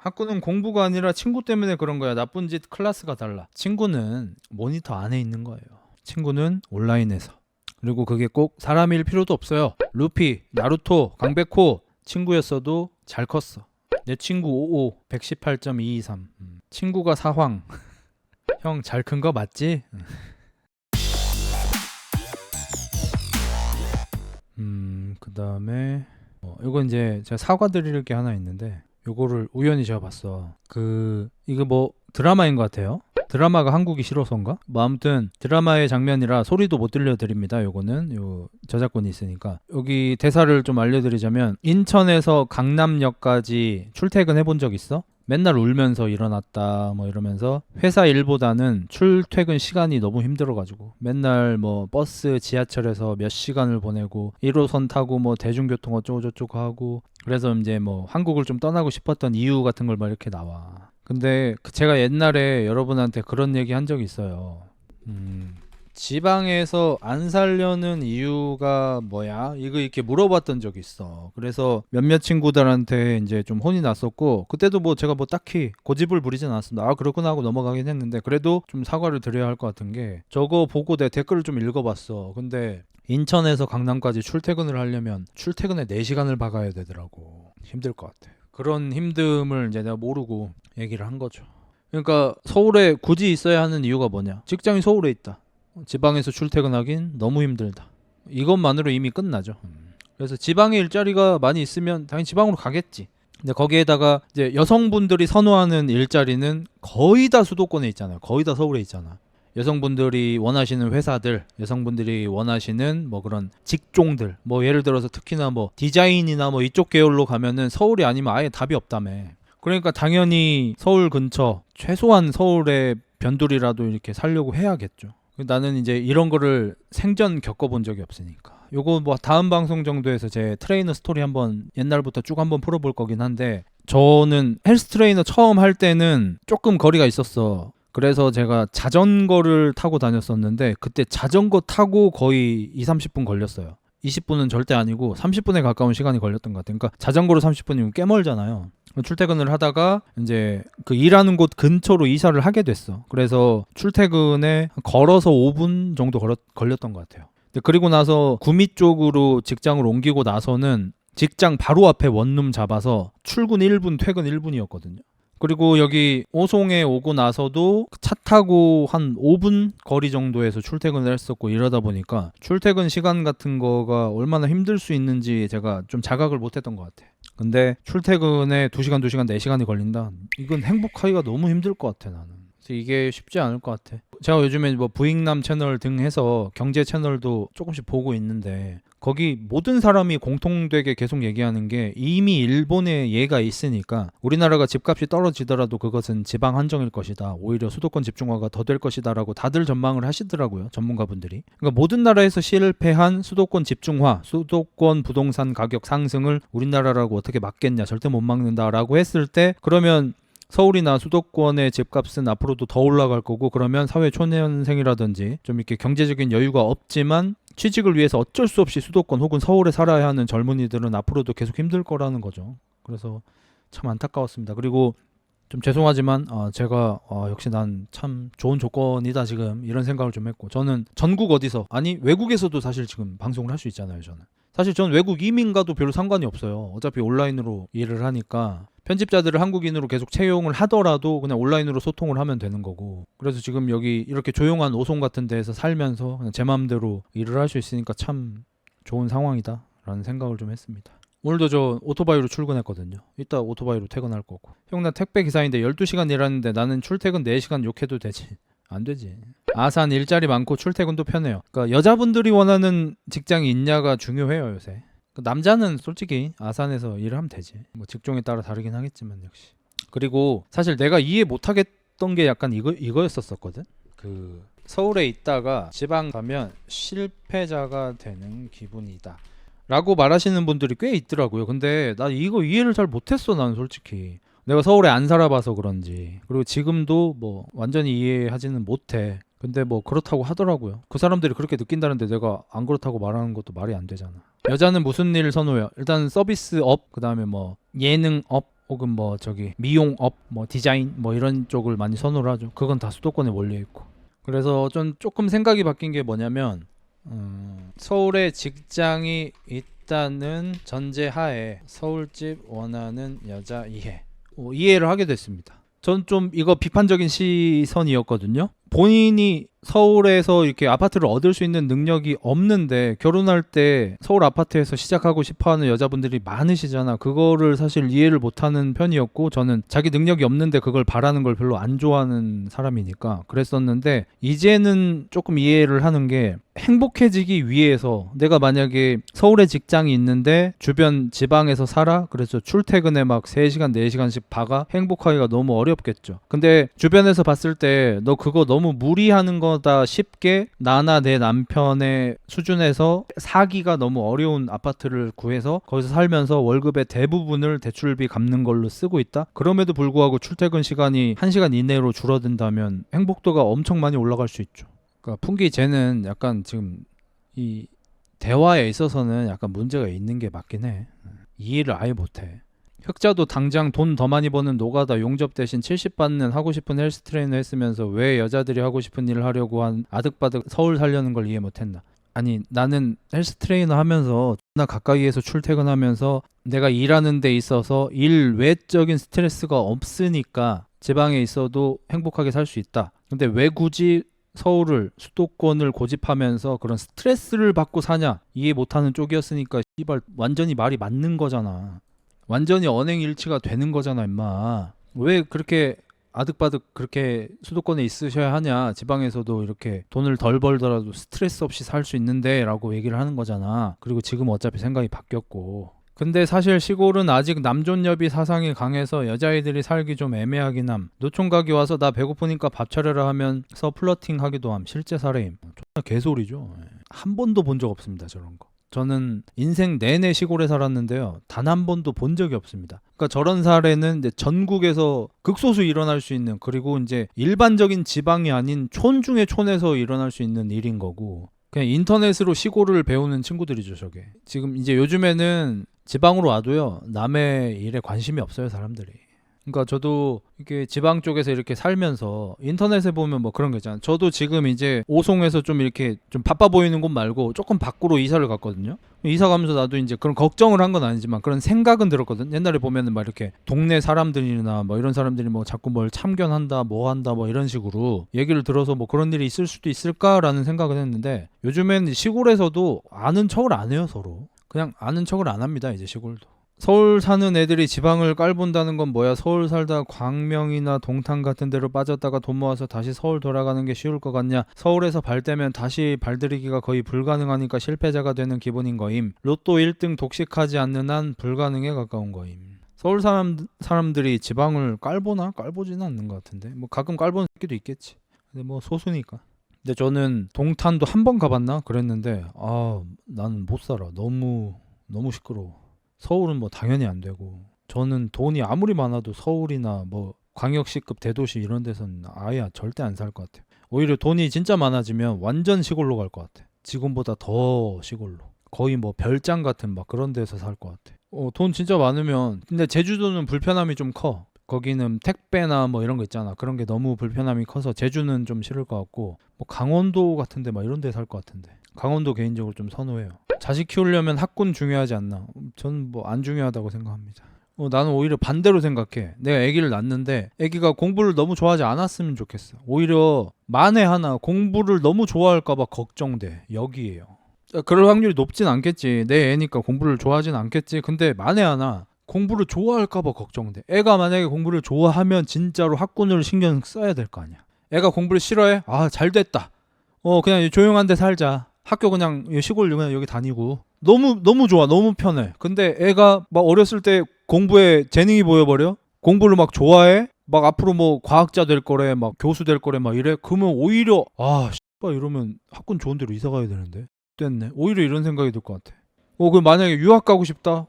학구는 공부가 아니라 친구 때문에 그런 거야. 나쁜 짓 클래스가 달라. 친구는 모니터 안에 있는 거예요. 친구는 온라인에서. 그리고 그게 꼭 사람일 필요도 없어요. 루피, 나루토, 강백호 친구였어도 잘 컸어. 내 친구 55 118.223 친구가 사황 형 잘 큰 거 맞지? 그 다음에 이거 이제 제가 사과드릴 게 하나 있는데 요거를 우연히 제가 봤어. 이거 뭐 드라마인 것 같아요. 드라마가 한국이 싫어서인가? 뭐 아무튼 드라마의 장면이라 소리도 못 들려드립니다. 요거는 요 저작권이 있으니까. 여기 대사를 좀 알려드리자면, 인천에서 강남역까지 출퇴근해 본 적 있어? 맨날 울면서 일어났다 뭐 이러면서, 회사 일보다는 출퇴근 시간이 너무 힘들어가지고 맨날 뭐 버스 지하철에서 몇 시간을 보내고 1호선 타고 뭐 대중교통 어쩌고저쩌고 하고, 그래서 이제 뭐 한국을 좀 떠나고 싶었던 이유 같은 걸 막 이렇게 나와. 근데 제가 옛날에 여러분한테 그런 얘기 한 적이 있어요. 지방에서 안 살려는 이유가 뭐야? 이거 이렇게 물어봤던 적이 있어. 그래서 몇몇 친구들한테 이제 좀 혼이 났었고, 그때도 뭐 제가 뭐 딱히 고집을 부리진 않았습니다. 아 그렇구나 하고 넘어가긴 했는데, 그래도 좀 사과를 드려야 할 것 같은 게, 저거 보고 내 댓글을 좀 읽어봤어. 근데 인천에서 강남까지 출퇴근을 하려면 출퇴근에 4시간을 박아야 되더라고. 힘들 것 같아. 그런 힘듦을 이제 내가 모르고 얘기를 한 거죠. 그러니까 서울에 굳이 있어야 하는 이유가 뭐냐? 직장이 서울에 있다. 지방에서 출퇴근하긴 너무 힘들다. 이것만으로 이미 끝나죠. 그래서 지방에 일자리가 많이 있으면 당연히 지방으로 가겠지. 근데 거기에다가 이제 여성분들이 선호하는 일자리는 거의 다 수도권에 있잖아요. 거의 다 서울에 있잖아. 여성분들이 원하시는 회사들, 여성분들이 원하시는 뭐 그런 직종들, 뭐 예를 들어서 특히나 뭐 디자인이나 뭐 이쪽 계열로 가면은 서울이 아니면 아예 답이 없다며. 그러니까 당연히 서울 근처, 최소한 서울의 변두리라도 이렇게 살려고 해야겠죠. 나는 이제 이런 거를 생전 겪어본 적이 없으니까. 요거 뭐 다음 방송 정도에서 제 트레이너 스토리 한번 옛날부터 쭉 한번 풀어볼 거긴 한데, 저는 헬스 트레이너 처음 할 때는 조금 거리가 있었어. 그래서 제가 자전거를 타고 다녔었는데, 그때 자전거 타고 거의 2-30분 걸렸어요. 20분은 절대 아니고 30분에 가까운 시간이 걸렸던 것 같아요. 그러니까 자전거로 30분이면 꽤 멀잖아요. 출퇴근을 하다가 이제 그 일하는 곳 근처로 이사를 하게 됐어. 그래서 출퇴근에 걸어서 5분 정도 걸렸던 것 같아요. 그리고 나서 구미 쪽으로 직장을 옮기고 나서는 직장 바로 앞에 원룸 잡아서 출근 1분, 퇴근 1분이었거든요. 그리고 여기 오송에 오고 나서도 차 타고 한 5분 거리 정도에서 출퇴근을 했었고, 이러다 보니까 출퇴근 시간 같은 거가 얼마나 힘들 수 있는지 제가 좀 자각을 못했던 것 같아. 근데 출퇴근에 2시간, 4시간이 걸린다? 이건 행복하기가 너무 힘들 것 같아, 나는. 그래서 이게 쉽지 않을 것 같아. 제가 요즘에 뭐 부익남 채널 등 해서 경제 채널도 조금씩 보고 있는데, 거기 모든 사람이 공통되게 계속 얘기하는 게, 이미 일본에 예가 있으니까 우리나라가 집값이 떨어지더라도 그것은 지방 한정일 것이다, 오히려 수도권 집중화가 더 될 것이다 라고 다들 전망을 하시더라고요, 전문가분들이. 그러니까 모든 나라에서 실패한 수도권 집중화, 수도권 부동산 가격 상승을 우리나라라고 어떻게 막겠냐, 절대 못 막는다 라고 했을 때, 그러면 서울이나 수도권의 집값은 앞으로도 더 올라갈 거고, 그러면 사회 초년생이라든지 좀 이렇게 경제적인 여유가 없지만 취직을 위해서 어쩔 수 없이 수도권 혹은 서울에 살아야 하는 젊은이들은 앞으로도 계속 힘들 거라는 거죠. 그래서 참 안타까웠습니다. 그리고 좀 죄송하지만 제가 역시 난 참 좋은 조건이다 지금, 이런 생각을 좀 했고, 저는 전국 어디서, 아니 외국에서도 사실 지금 방송을 할 수 있잖아요. 저는 사실 전 외국 이민가도 별로 상관이 없어요. 어차피 온라인으로 일을 하니까 편집자들을 한국인으로 계속 채용을 하더라도 그냥 온라인으로 소통을 하면 되는 거고, 그래서 지금 여기 이렇게 조용한 오송 같은 데에서 살면서 그냥 제 마음대로 일을 할 수 있으니까 참 좋은 상황이다 라는 생각을 좀 했습니다. 오늘도 저 오토바이로 출근했거든요. 이따 오토바이로 퇴근할 거고. 형 나 택배 기사인데 12시간 일하는데 나는 출퇴근 4시간 욕해도 되지? 안 되지. 아산 일자리 많고 출퇴근도 편해요. 그러니까 여자분들이 원하는 직장이 있냐가 중요해요, 요새. 남자는 솔직히 아산에서 일을 하면 되지. 뭐 직종에 따라 다르긴 하겠지만 역시. 그리고 사실 내가 이해 못하겠던 게 약간 이거였었거든. 서울에 있다가 지방 가면 실패자가 되는 기분이다 라고 말하시는 분들이 꽤 있더라고요. 근데 나 이거 이해를 잘 못했어, 난 솔직히. 내가 서울에 안 살아봐서 그런지, 그리고 지금도 뭐 완전히 이해하지는 못해. 근데 뭐 그렇다고 하더라고요. 그 사람들이 그렇게 느낀다는데 내가 안 그렇다고 말하는 것도 말이 안 되잖아. 여자는 무슨 일을 선호해요? 일단 서비스업, 그 다음에 뭐 예능업, 혹은 뭐 저기 미용업, 뭐 디자인 뭐 이런 쪽을 많이 선호를 하죠. 그건 다 수도권에 몰려 있고. 그래서 좀 조금 생각이 바뀐 게 뭐냐면 서울에 직장이 있다는 전제하에 서울집 원하는 여자 이해를 하게 됐습니다. 전 좀 이거 비판적인 시선이었거든요. 본인이 서울에서 이렇게 아파트를 얻을 수 있는 능력이 없는데 결혼할 때 서울 아파트에서 시작하고 싶어하는 여자분들이 많으시잖아. 그거를 사실 이해를 못하는 편이었고, 저는 자기 능력이 없는데 그걸 바라는 걸 별로 안 좋아하는 사람이니까 그랬었는데, 이제는 조금 이해를 하는 게, 행복해지기 위해서 내가 만약에 서울에 직장이 있는데 주변 지방에서 살아? 그래서 출퇴근에 막 3시간 4시간씩 박아? 행복하기가 너무 어렵겠죠. 근데 주변에서 봤을 때 너 그거 너무 무리하는 거다 싶게 나나 내 남편의 수준에서 사기가 너무 어려운 아파트를 구해서 거기서 살면서 월급의 대부분을 대출비 갚는 걸로 쓰고 있다? 그럼에도 불구하고 출퇴근 시간이 1시간 이내로 줄어든다면 행복도가 엄청 많이 올라갈 수 있죠. 그러니까 풍기 쟤는 약간 지금 이 대화에 있어서는 약간 문제가 있는 게 맞긴 해. 이해를 아예 못해. 흑자도 당장 돈 더 많이 버는 노가다 용접 대신 70 받는 하고 싶은 헬스 트레이너 했으면서 왜 여자들이 하고 싶은 일을 하려고 한 아득바득 서울 살려는 걸 이해 못했나. 아니, 나는 헬스 트레이너 하면서 나 가까이에서 출퇴근하면서 내가 일하는 데 있어서 일 외적인 스트레스가 없으니까 지방에 있어도 행복하게 살 수 있다. 근데 왜 굳이 서울을, 수도권을 고집하면서 그런 스트레스를 받고 사냐? 이해 못하는 쪽이었으니까 씨발 완전히 말이 맞는 거잖아. 완전히 언행일치가 되는 거잖아, 임마. 왜 그렇게 아득바득 그렇게 수도권에 있으셔야 하냐? 지방에서도 이렇게 돈을 덜 벌더라도 스트레스 없이 살 수 있는데 라고 얘기를 하는 거잖아. 그리고 지금 어차피 생각이 바뀌었고. 근데 사실 시골은 아직 남존여비 사상이 강해서 여자애들이 살기 좀 애매하긴 함. 노총각이 와서 나 배고프니까 밥 차려라 하면서 플러팅 하기도 함. 실제 사례임. 존나 개소리죠. 한 번도 본 적 없습니다, 저런 거. 저는 인생 내내 시골에 살았는데요, 단 한 번도 본 적이 없습니다. 그러니까 저런 사례는 이제 전국에서 극소수 일어날 수 있는, 그리고 이제 일반적인 지방이 아닌 촌 중에 촌에서 일어날 수 있는 일인 거고, 그냥 인터넷으로 시골을 배우는 친구들이죠, 저게. 지금 이제 요즘에는 지방으로 와도요, 남의 일에 관심이 없어요, 사람들이. 그러니까 저도 이렇게 지방 쪽에서 이렇게 살면서 인터넷에 보면 뭐 그런 거 있잖아요. 저도 지금 이제 오송에서 좀 이렇게 좀 바빠 보이는 곳 말고 조금 밖으로 이사를 갔거든요. 이사 가면서 나도 이제 그런 걱정을 한 건 아니지만 그런 생각은 들었거든. 옛날에 보면은 막 이렇게 동네 사람들이나 뭐 이런 사람들이 뭐 자꾸 뭘 참견한다, 뭐 한다, 뭐 이런 식으로 얘기를 들어서 뭐 그런 일이 있을 수도 있을까라는 생각은 했는데, 요즘엔 시골에서도 아는 척을 안 해요, 서로. 그냥 아는 척을 안 합니다, 이제 시골도. 서울 사는 애들이 지방을 깔본다는 건 뭐야? 서울 살다 광명이나 동탄 같은 데로 빠졌다가 돈 모아서 다시 서울 돌아가는 게 쉬울 것 같냐? 서울에서 발 떼면 다시 발들이기가 거의 불가능하니까 실패자가 되는 기분인 거임. 로또 1등 독식하지 않는 한 불가능에 가까운 거임. 서울 사람들이 지방을 깔보나? 깔보지는 않는 것 같은데. 뭐 가끔 깔보는 새끼도 있겠지. 근데 뭐 소수니까. 근데 저는 동탄도 한 번 가봤나? 그랬는데 나는 못 살아. 너무 시끄러워. 서울은 뭐 당연히 안 되고, 저는 돈이 아무리 많아도 서울이나 뭐 광역시급 대도시 이런 데서는 아예 절대 안 살 것 같아요. 오히려 돈이 진짜 많아지면 완전 시골로 갈 것 같아. 지금보다 더 시골로. 거의 뭐 별장 같은 막 그런 데서 살 것 같아. 돈 진짜 많으면. 근데 제주도는 불편함이 좀 커. 거기는 택배나 뭐 이런 거 있잖아. 그런 게 너무 불편함이 커서 제주는 좀 싫을 것 같고, 뭐 강원도 같은데 막 이런 데 살 것 같은데. 강원도 개인적으로 좀 선호해요. 자식 키우려면 학군 중요하지 않나? 저는 뭐 안 중요하다고 생각합니다. 나는 오히려 반대로 생각해. 내가 아기를 낳는데 아기가 공부를 너무 좋아하지 않았으면 좋겠어. 오히려 만에 하나 공부를 너무 좋아할까봐 걱정돼. 여기에요. 그럴 확률이 높진 않겠지. 내 애니까 공부를 좋아하진 않겠지. 근데 만에 하나 공부를 좋아할까봐 걱정돼. 애가 만약에 공부를 좋아하면 진짜로 학군을 신경 써야 될 거 아니야. 애가 공부를 싫어해? 잘 됐다. 그냥 조용한 데 살자. 학교 그냥 시골 그냥 여기 다니고. 너무 좋아. 너무 편해. 근데 애가 막 어렸을 때 공부에 재능이 보여버려? 공부를 막 좋아해? 막 앞으로 뭐 과학자 될 거래, 막 교수 될 거래, 막 이래? 그러면 오히려 씨발 이러면 학군 좋은 데로 이사 가야 되는데. 됐네. 오히려 이런 생각이 들 것 같아. 그럼 만약에 유학 가고 싶다?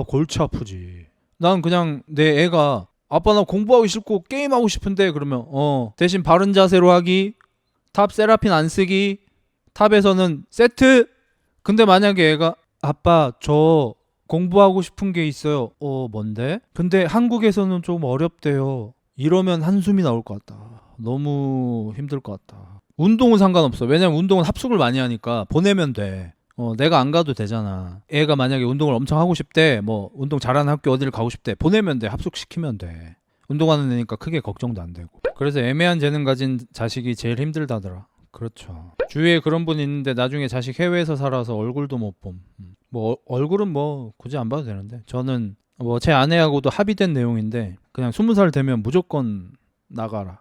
골치 아프지. 난 그냥 내 애가 아빠 나 공부하기 싫고 게임하고 싶은데, 그러면 대신 바른 자세로 하기, 탑 세라핀 안 쓰기, 탑에서는 세트. 근데 만약에 애가 아빠 저 공부하고 싶은 게 있어요. 뭔데? 근데 한국에서는 좀 어렵대요. 이러면 한숨이 나올 것 같다. 너무 힘들 것 같다. 운동은 상관없어. 왜냐면 운동은 합숙을 많이 하니까 보내면 돼. 내가 안 가도 되잖아. 애가 만약에 운동을 엄청 하고 싶대. 뭐 운동 잘하는 학교 어디를 가고 싶대. 보내면 돼. 합숙시키면 돼. 운동하는 애니까 크게 걱정도 안 되고. 그래서 애매한 재능 가진 자식이 제일 힘들다더라. 그렇죠. 주위에 그런 분 있는데 나중에 자식 해외에서 살아서 얼굴도 못 봄. 뭐 얼굴은 뭐 굳이 안 봐도 되는데 저는 뭐 제 아내하고도 합의된 내용인데 그냥 20살 되면 무조건 나가라.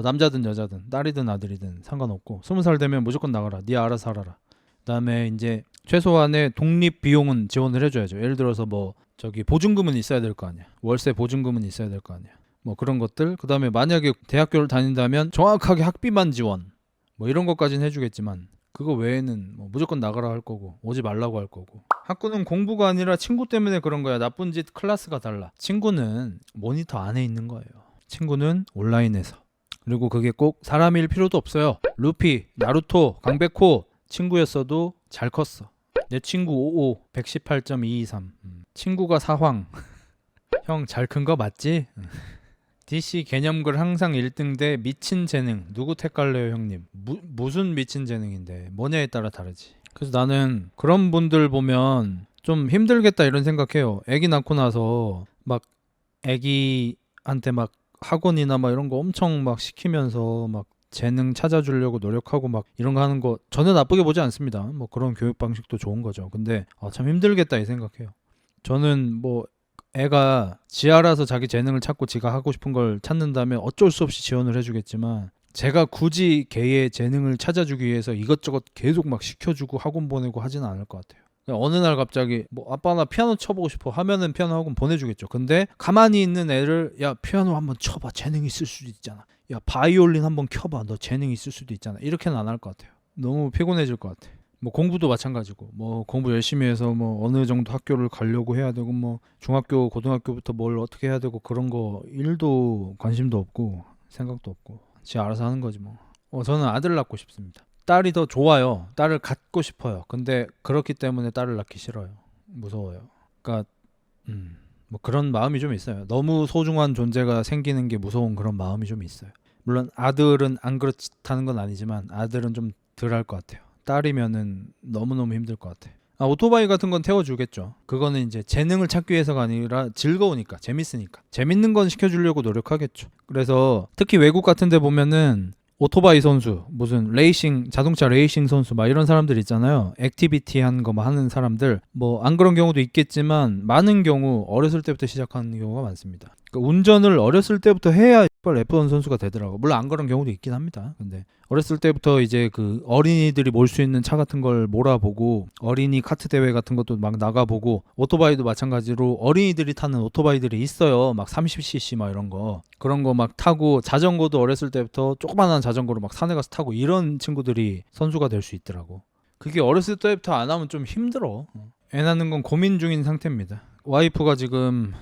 남자든 여자든 딸이든 아들이든 상관없고 20살 되면 무조건 나가라. 네 알아서 살아라. 그다음에 이제 최소한의 독립 비용은 지원을 해줘야죠. 예를 들어서 뭐 저기 보증금은 있어야 될 거 아니야. 월세 보증금은 있어야 될 거 아니야. 뭐 그런 것들. 그다음에 만약에 대학교를 다닌다면 정확하게 학비만 지원. 뭐 이런 것까지는 해주겠지만 그거 외에는 뭐 무조건 나가라 할 거고 오지 말라고 할 거고. 학교는 공부가 아니라 친구 때문에 그런 거야. 나쁜 짓 클래스가 달라. 친구는 모니터 안에 있는 거예요. 친구는 온라인에서. 그리고 그게 꼭 사람일 필요도 없어요. 루피, 나루토, 강백호 친구였어도 잘 컸어. 내 친구 55 118.223 친구가 사황 형 잘 큰 거 맞지? DC 개념글 항상 1등 대 미친 재능 누구 택할래요 형님? 무슨 미친 재능인데 뭐냐에 따라 다르지. 그래서 나는 그런 분들 보면 좀 힘들겠다 이런 생각해요. 애기 낳고 나서 막 애기한테 막 학원이나 막 이런 거 엄청 막 시키면서 막 재능 찾아주려고 노력하고 막 이런 거 하는 거 전혀 나쁘게 보지 않습니다. 뭐 그런 교육 방식도 좋은 거죠. 근데 참 힘들겠다 이 생각해요. 저는 뭐 애가 지 알아서 자기 재능을 찾고 지가 하고 싶은 걸 찾는다면 어쩔 수 없이 지원을 해주겠지만 제가 굳이 걔의 재능을 찾아주기 위해서 이것저것 계속 막 시켜주고 학원 보내고 하지는 않을 것 같아요. 그냥 어느 날 갑자기 뭐 아빠 나 피아노 쳐보고 싶어 하면은 피아노 학원 보내주겠죠. 근데 가만히 있는 애를 야 피아노 한번 쳐봐 재능 있을 수도 있잖아. 야 바이올린 한번 켜봐 너 재능 있을 수도 있잖아. 이렇게는 안 할 것 같아요. 너무 피곤해질 것 같아. 뭐 공부도 마찬가지고 뭐 공부 열심히 해서 뭐 어느 정도 학교를 가려고 해야 되고 뭐 중학교 고등학교부터 뭘 어떻게 해야 되고 그런 거 일도 관심도 없고 생각도 없고 지 알아서 하는 거지 뭐. 저는 아들 낳고 싶습니다. 딸이 더 좋아요. 딸을 갖고 싶어요. 근데 그렇기 때문에 딸을 낳기 싫어요. 무서워요. 그러니까 뭐 그런 마음이 좀 있어요. 너무 소중한 존재가 생기는 게 무서운 그런 마음이 좀 있어요. 물론 아들은 안 그렇다는 건 아니지만 아들은 좀 덜 할 것 같아요. 딸이면은 너무너무 힘들 것 같아. 오토바이 같은 건 태워주겠죠. 그거는 이제 재능을 찾기 위해서가 아니라 즐거우니까 재밌으니까 재밌는 건 시켜주려고 노력하겠죠. 그래서 특히 외국 같은 데 보면은 오토바이 선수 무슨 레이싱 자동차 레이싱 선수 막 이런 사람들 있잖아요. 액티비티 한 거 뭐 하는 사람들 뭐 안 그런 경우도 있겠지만 많은 경우 어렸을 때부터 시작하는 경우가 많습니다. 그러니까 운전을 어렸을 때부터 해야 F1 선수가 되더라고. 물론 안 그런 경우도 있긴 합니다. 근데 어렸을 때부터 이제 그 어린이들이 몰 수 있는 차 같은 걸 몰아보고 어린이 카트 대회 같은 것도 막 나가보고 오토바이도 마찬가지로 어린이들이 타는 오토바이들이 있어요. 막 30cc 막 이런 거 그런 거 막 타고 자전거도 어렸을 때부터 조그만한 자전거로 막 산에 가서 타고 이런 친구들이 선수가 될 수 있더라고. 그게 어렸을 때부터 안 하면 좀 힘들어. 애 낳는 건 고민 중인 상태입니다. 와이프가 지금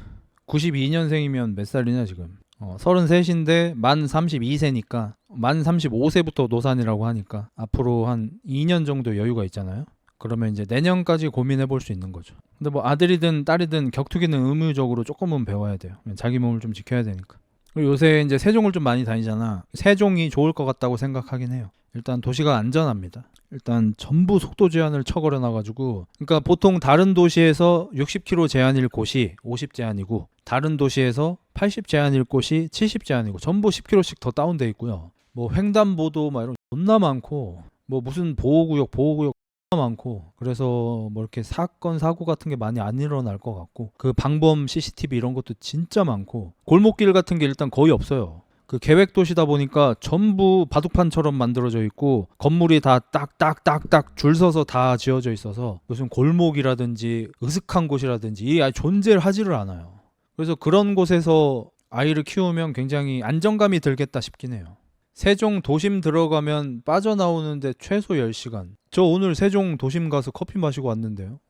92년생이면 몇 살이냐 지금 33인데 만 32세니까 만 35세부터 노산이라고 하니까 앞으로 한 2년 정도 여유가 있잖아요. 그러면 이제 내년까지 고민해 볼 수 있는 거죠. 근데 뭐 아들이든 딸이든 격투기는 의무적으로 조금은 배워야 돼요. 자기 몸을 좀 지켜야 되니까. 그리고 요새 이제 세종을 좀 많이 다니잖아. 세종이 좋을 것 같다고 생각하긴 해요. 일단 도시가 안전합니다. 일단 전부 속도 제한을 쳐걸어 놔가지고 그러니까 보통 다른 도시에서 60km 제한일 곳이 50 제한이고 다른 도시에서 80 제한일 곳이 70 제한이고 전부 10km씩 더 다운돼 있고요. 뭐 횡단보도 막 이런 존나 많고 뭐 무슨 보호구역 존나 많고 그래서 뭐 이렇게 사건 사고 같은 게 많이 안 일어날 것 같고 그 방범 CCTV 이런 것도 진짜 많고 골목길 같은 게 일단 거의 없어요. 그 계획 도시다 보니까 전부 바둑판처럼 만들어져 있고 건물이 다 딱딱딱딱 줄 서서 다 지어져 있어서 무슨 골목이라든지 으슥한 곳이라든지 이 아예 존재를 하지를 않아요. 그래서 그런 곳에서 아이를 키우면 굉장히 안정감이 들겠다 싶긴 해요. 세종 도심 들어가면 빠져나오는데 최소 10시간. 저 오늘 세종 도심 가서 커피 마시고 왔는데요.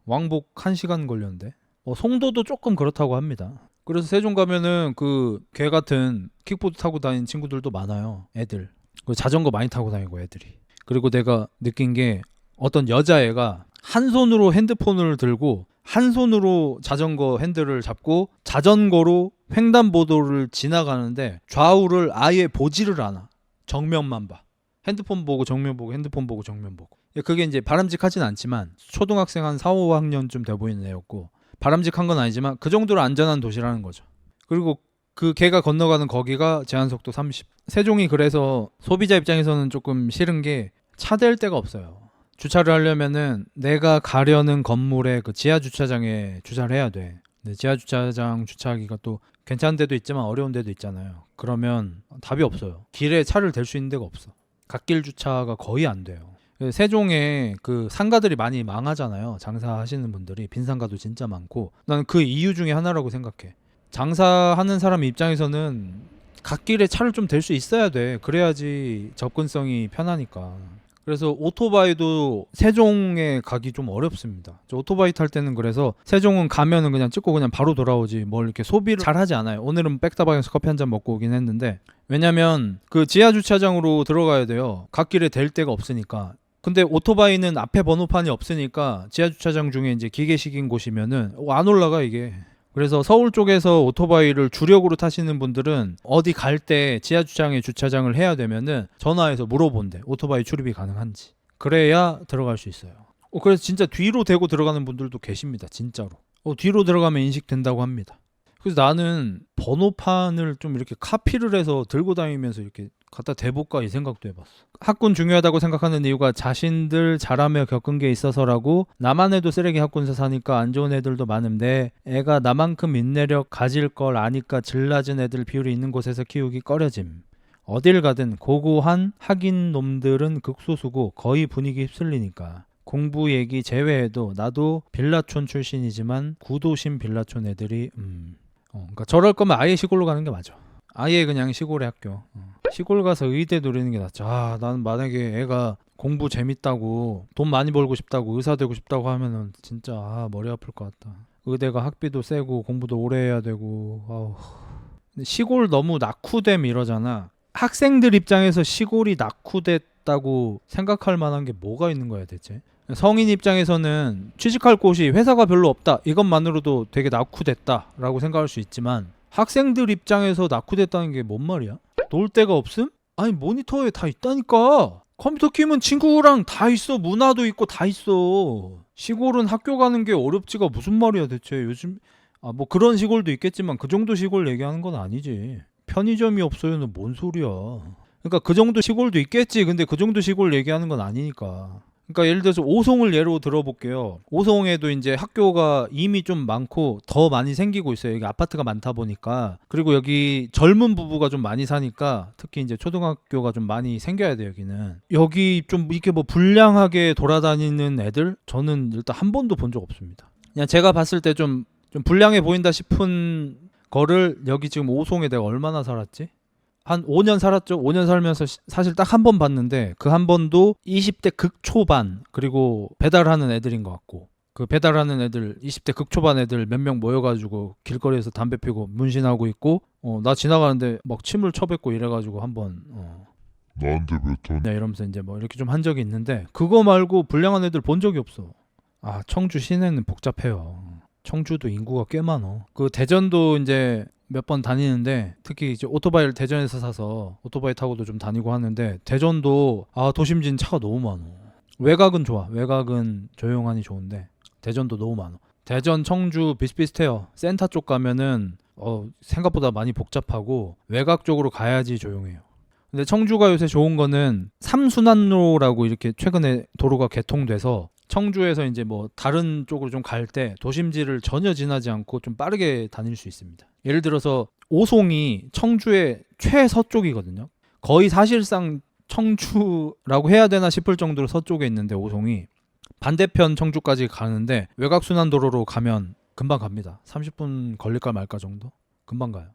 왕복 1시간 걸렸는데. 송도도 조금 그렇다고 합니다. 그래서 세종 가면은 그 개 같은 킥보드 타고 다니는 친구들도 많아요. 애들. 자전거 많이 타고 다니고 애들이. 그리고 내가 느낀 게 어떤 여자애가 한 손으로 핸드폰을 들고 한 손으로 자전거 핸들을 잡고 자전거로 횡단보도를 지나가는데 좌우를 아예 보지를 않아. 정면만 봐. 핸드폰 보고 정면 보고 핸드폰 보고 정면 보고. 그게 이제 바람직하진 않지만 초등학생 한 4, 5학년쯤 돼 보이는 애였고 바람직한 건 아니지만 그 정도로 안전한 도시라는 거죠. 그리고 그 걔가 건너가는 거기가 제한속도 30. 세종이 그래서 소비자 입장에서는 조금 싫은 게 차 댈 데가 없어요. 주차를 하려면은 내가 가려는 건물의 그 지하 주차장에 주차를 해야 돼. 근데 지하 주차장 주차하기가 또 괜찮은 데도 있지만 어려운 데도 있잖아요. 그러면 답이 없어요. 길에 차를 댈 수 있는 데가 없어. 갓길 주차가 거의 안 돼요. 세종에 그 상가들이 많이 망하잖아요. 장사하시는 분들이 빈 상가도 진짜 많고 나는 그 이유 중에 하나라고 생각해. 장사하는 사람 입장에서는 갓길에 차를 좀 댈 수 있어야 돼. 그래야지 접근성이 편하니까. 그래서 오토바이도 세종에 가기 좀 어렵습니다. 저 오토바이 탈 때는 그래서 세종은 가면은 그냥 찍고 그냥 바로 돌아오지 뭘 이렇게 소비를 잘 하지 않아요. 오늘은 백다방에서 커피 한 잔 먹고 오긴 했는데 왜냐면 그 지하 주차장으로 들어가야 돼요. 갓길에 댈 데가 없으니까. 근데 오토바이는 앞에 번호판이 없으니까 지하 주차장 중에 이제 기계식인 곳이면은 안 올라가 이게. 그래서 서울 쪽에서 오토바이를 주력으로 타시는 분들은 어디 갈 때 지하주차장에 주차장을 해야 되면은 전화해서 물어본대. 오토바이 출입이 가능한지. 그래야 들어갈 수 있어요. 그래서 진짜 뒤로 대고 들어가는 분들도 계십니다. 진짜로. 뒤로 들어가면 인식된다고 합니다. 그래서 나는 번호판을 좀 이렇게 카피를 해서 들고 다니면서 이렇게 갖다 대볼까 이 생각도 해봤어. 학군 중요하다고 생각하는 이유가 자신들 자라며 겪은 게 있어서라고. 나만 해도 쓰레기 학군서 사니까 안 좋은 애들도 많은데 애가 나만큼 인내력 가질 걸 아니까 질낮은 애들 비율이 있는 곳에서 키우기 꺼려짐. 어딜 가든 고고한 학인 놈들은 극소수고 거의 분위기 휩쓸리니까. 공부 얘기 제외해도 나도 빌라촌 출신이지만 구도심 빌라촌 애들이 그러니까 저럴 거면 아예 시골로 가는 게 맞아. 아예 그냥 시골의 학교. 시골 가서 의대 노리는 게 낫죠. 나는 만약에 애가 공부 재밌다고 돈 많이 벌고 싶다고 의사 되고 싶다고 하면은 진짜 머리 아플 것 같다. 의대가 학비도 세고 공부도 오래 해야 되고. 근데 시골 너무 낙후됨 이러잖아. 학생들 입장에서 시골이 낙후됐다고 생각할 만한 게 뭐가 있는 거야 대체? 성인 입장에서는 취직할 곳이 회사가 별로 없다 이것만으로도 되게 낙후됐다라고 생각할 수 있지만 학생들 입장에서 낙후됐다는 게 뭔 말이야? 놀 데가 없음? 아니 모니터에 다 있다니까. 컴퓨터 키면 친구랑 다 있어. 문화도 있고 다 있어. 시골은 학교 가는 게 어렵지가 무슨 말이야 대체. 요즘 뭐 그런 시골도 있겠지만 그 정도 시골 얘기하는 건 아니지. 편의점이 없어요는 뭔 소리야. 그러니까 그 정도 시골도 있겠지. 근데 그 정도 시골 얘기하는 건 아니니까. 그러니까 예를 들어서 오송을 예로 들어볼게요. 오송에도 이제 학교가 이미 좀 많고 더 많이 생기고 있어요. 여기 아파트가 많다 보니까. 그리고 여기 젊은 부부가 좀 많이 사니까 특히 이제 초등학교가 좀 많이 생겨야 돼요. 여기는. 여기 좀 이렇게 뭐 불량하게 돌아다니는 애들 저는 일단 한 번도 본 적 없습니다. 그냥 제가 봤을 때 좀 불량해 보인다 싶은 거를 여기 지금 오송에 내가 얼마나 살았지? 한 5년 살았죠. 5년 살면서 사실 딱 한 번 봤는데 그 한 번도 20대 극초반 그리고 배달하는 애들인 것 같고 그 배달하는 애들 20대 극초반 애들 몇 명 모여가지고 길거리에서 담배 피고 문신하고 있고 나 지나가는데 막 침을 쳐뱉고 이래가지고 한번 나한테 몇 턴? 네, 이러면서 이제 뭐 이렇게 좀 한 적이 있는데 그거 말고 불량한 애들 본 적이 없어. 청주 시내는 복잡해요. 청주도 인구가 꽤 많어. 그 대전도 이제 몇 번 다니는데 특히 이제 오토바이를 대전에서 사서 오토바이 타고도 좀 다니고 하는데 대전도 도심진 차가 너무 많어. 외곽은 좋아. 외곽은 조용하니 좋은데 대전도 너무 많아. 대전, 청주 비슷비슷해요. 센터 쪽 가면은 생각보다 많이 복잡하고 외곽 쪽으로 가야지 조용해요. 근데 청주가 요새 좋은 거는 3순환로라고 이렇게 최근에 도로가 개통돼서 청주에서 이제 뭐 다른 쪽으로 좀 갈 때 도심지를 전혀 지나지 않고 좀 빠르게 다닐 수 있습니다. 예를 들어서 오송이 청주의 최서쪽이거든요. 거의 사실상 청주라고 해야 되나 싶을 정도로 서쪽에 있는데 오송이 반대편 청주까지 가는데 외곽순환도로로 가면 금방 갑니다. 30분 걸릴까 말까 정도? 금방 가요.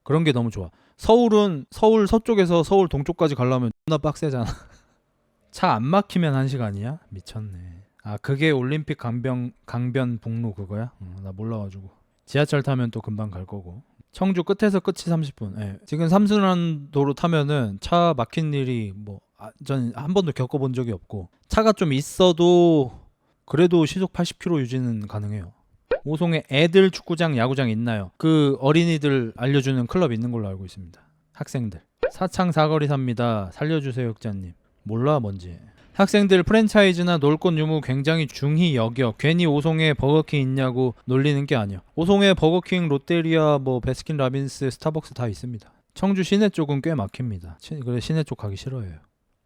그런 게 너무 좋아. 서울은 서울 서쪽에서 서울 동쪽까지 가려면 존나 빡세잖아. 차 안 막히면 1시간이야? 미쳤네. 그게 올림픽 강변 북로 그거야? 나 몰라가지고. 지하철 타면 또 금방 갈 거고. 청주 끝에서 끝이 30분. 예. 지금 삼순환도로 타면은 차 막힌 일이 전 한 번도 겪어본 적이 없고 차가 좀 있어도 그래도 시속 80km 유지는 가능해요. 오송에 애들 축구장, 야구장 있나요? 그 어린이들 알려주는 클럽 있는 걸로 알고 있습니다. 학생들. 사창 사거리 삽니다. 살려주세요, 흑자님. 몰라 뭔지. 학생들 프랜차이즈나 놀것 유무 굉장히 중히 여겨. 괜히 오송에 버거킹 있냐고 놀리는 게 아니야. 오송에 버거킹, 롯데리아, 뭐 베스킨라빈스, 스타벅스 다 있습니다. 청주 시내 쪽은 꽤 막힙니다. 그래 시내 쪽 가기 싫어해요.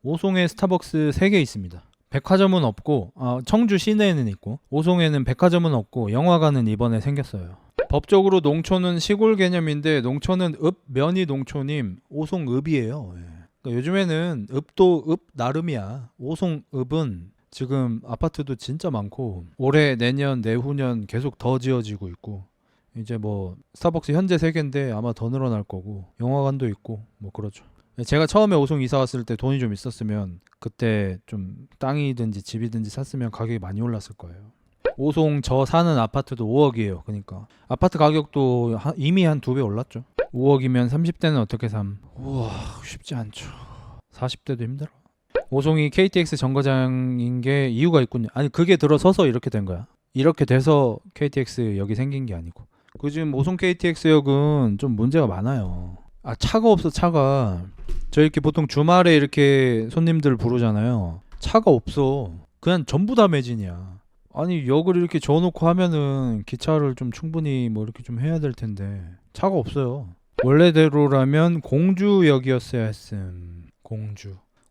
오송에 스타벅스 3개 있습니다. 백화점은 없고 청주 시내에는 있고 오송에는 백화점은 없고 영화관은 이번에 생겼어요. 법적으로 농촌은 시골 개념인데 농촌은 읍, 면이 농촌임, 오송읍이에요. 예. 그러니까 요즘에는 읍도 읍 나름이야. 오송읍은 지금 아파트도 진짜 많고 올해, 내년, 내후년 계속 더 지어지고 있고 이제 뭐 스타벅스 현재 3개인데 아마 더 늘어날 거고 영화관도 있고 뭐 그렇죠. 제가 처음에 오송 이사 왔을 때 돈이 좀 있었으면 그때 좀 땅이든지 집이든지 샀으면 가격이 많이 올랐을 거예요. 오송 저 사는 아파트도 5억이에요. 그러니까 아파트 가격도 이미 한 2배 올랐죠. 5억이면 30대는 어떻게 삼? 우와 쉽지 않죠. 40대도 힘들어. 오송이 KTX 정거장인 게 이유가 있군요. 아니 그게 들어서서 이렇게 된 거야. 이렇게 돼서 KTX 역이 생긴 게 아니고. 그 지금 오송 KTX역은 좀 문제가 많아요. 차가 없어. 차가 저 이렇게 보통 주말에 이렇게 손님들 부르잖아요. 차가 없어. 그냥 전부 다 매진이야. 아니 역을 이렇게 저어놓고 하면은 기차를 좀 충분히 뭐 이렇게 좀 해야 될 텐데 차가 없어요. 원래대로라면 공주역이었어야 했음.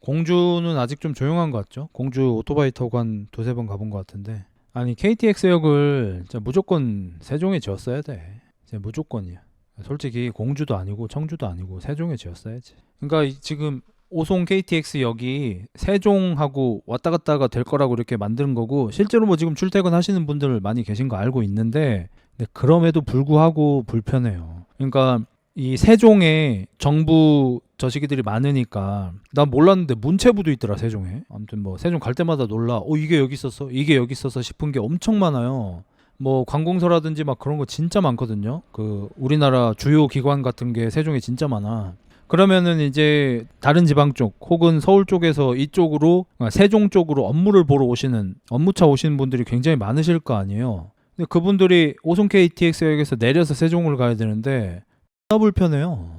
공주는 아직 좀 조용한 것 같죠? 공주 오토바이 타고 한 2-3번 가본 것 같은데 아니 KTX역을 진짜 무조건 세종에 지었어야 돼. 진짜 무조건이야. 솔직히 공주도 아니고 청주도 아니고 세종에 지었어야지. 그러니까 지금 오송 KTX역이 세종하고 왔다 갔다가 될 거라고 이렇게 만드는 거고 실제로 뭐 지금 출퇴근 하시는 분들 많이 계신 거 알고 있는데 근데 그럼에도 불구하고 불편해요. 그러니까 이 세종에 정부 저시기들이 많으니까 난 몰랐는데 문체부도 있더라 세종에. 아무튼 뭐 세종 갈 때마다 놀라. 이게 여기 있었어? 이게 여기 있었어? 싶은 게 엄청 많아요. 뭐 관공서라든지 막 그런 거 진짜 많거든요. 그 우리나라 주요 기관 같은 게 세종에 진짜 많아. 그러면은 이제 다른 지방 쪽 혹은 서울 쪽에서 이쪽으로 세종 쪽으로 업무를 보러 오시는 업무차 오시는 분들이 굉장히 많으실 거 아니에요. 근데 그분들이 오송 KTX역에서 내려서 세종을 가야 되는데 불편해요.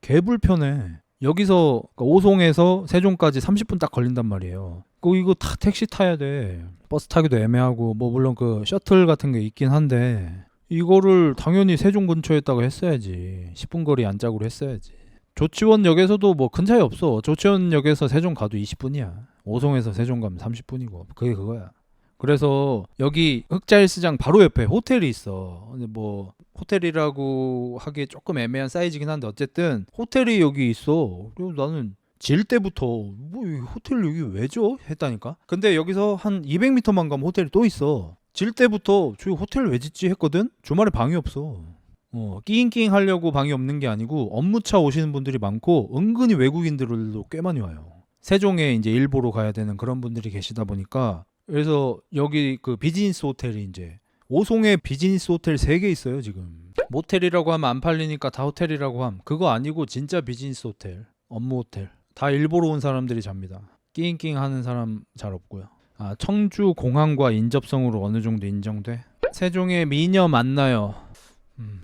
개 불편해. 여기서 오송에서 세종까지 30분 딱 걸린단 말이에요. 이거 다 택시 타야 돼. 버스 타기도 애매하고 뭐 물론 그 셔틀 같은 게 있긴 한데 이거를 당연히 세종 근처에다가 했어야지. 10분 거리 안짝으로 했어야지. 조치원역에서도 뭐 큰 차이 없어. 조치원역에서 세종 가도 20분이야. 오송에서 세종 가면 30분이고 그게 그거야. 그래서 여기 흑자일시장 바로 옆에 호텔이 있어. 근데 뭐 호텔이라고 하기에 조금 애매한 사이즈긴 한데 어쨌든 호텔이 여기 있어. 그리고 나는 질 때부터 뭐 이 호텔 여기 왜 줘? 했다니까. 근데 여기서 한 200m만 가면 호텔이 또 있어. 질 때부터 저 호텔 왜 짓지 했거든. 주말에 방이 없어. 끼잉끼잉 하려고 방이 없는 게 아니고 업무차 오시는 분들이 많고 은근히 외국인들도 꽤 많이 와요. 세종에 이제 일 보러 가야 되는 그런 분들이 계시다 보니까 그래서 여기 그 비즈니스 호텔이 이제 오송에 비즈니스 호텔 3개 있어요 지금. 모텔이라고 하면 안 팔리니까 다 호텔이라고 함. 그거 아니고 진짜 비즈니스 호텔, 업무 호텔. 다 일 보러 온 사람들이 잡니다. 끼잉끼잉 하는 사람 잘 없고요. 청주 공항과 인접성으로 어느 정도 인정돼? 세종에 미녀 만나요.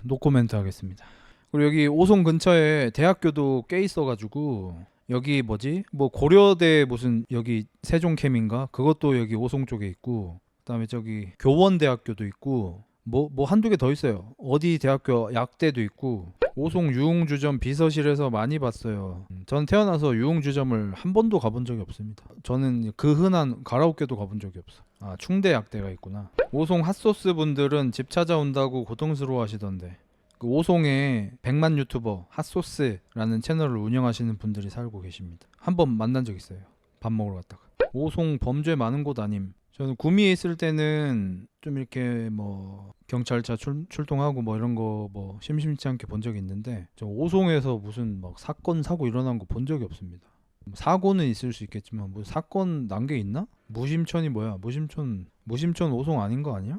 노코멘트 하겠습니다. 그리고 여기 오송 근처에 대학교도 꽤 있어가지고 여기 뭐지? 뭐 고려대 무슨 여기 세종캠인가? 그것도 여기 오송 쪽에 있고 그다음에 저기 교원대학교도 있고 뭐 한두 개 더 있어요. 어디 대학교 약대도 있고 오송 유흥주점 비서실에서 많이 봤어요. 전 태어나서 유흥주점을 한 번도 가본 적이 없습니다. 저는 그 흔한 가라오케도 가본 적이 없어. 충대 약대가 있구나. 오송 핫소스 분들은 집 찾아온다고 고통스러워 하시던데 그 오송에 100만 유튜버 핫소스라는 채널을 운영하시는 분들이 살고 계십니다. 한번 만난 적 있어요. 밥 먹으러 갔다가. 오송 범죄 많은 곳 아님. 저는 구미에 있을 때는 좀 이렇게 뭐 경찰차 출동하고 뭐 이런 거 뭐 심심치 않게 본 적이 있는데 저 오송에서 무슨 막 사건 사고 일어난 거 본 적이 없습니다. 사고는 있을 수 있겠지만 뭐 사건 난 게 있나? 무심천이 뭐야? 무심천 오송 아닌 거 아니야?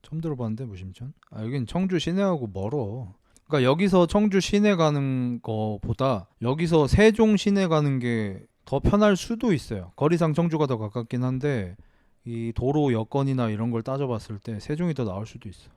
처음 들어봤는데 무심천? 여긴 청주 시내하고 멀어. 그러니까 여기서 청주 시내 가는 거보다 여기서 세종 시내 가는 게 더 편할 수도 있어요. 거리상 청주가 더 가깝긴 한데 이 도로 여건이나 이런 걸 따져봤을 때 세종이 더 나을 수도 있어.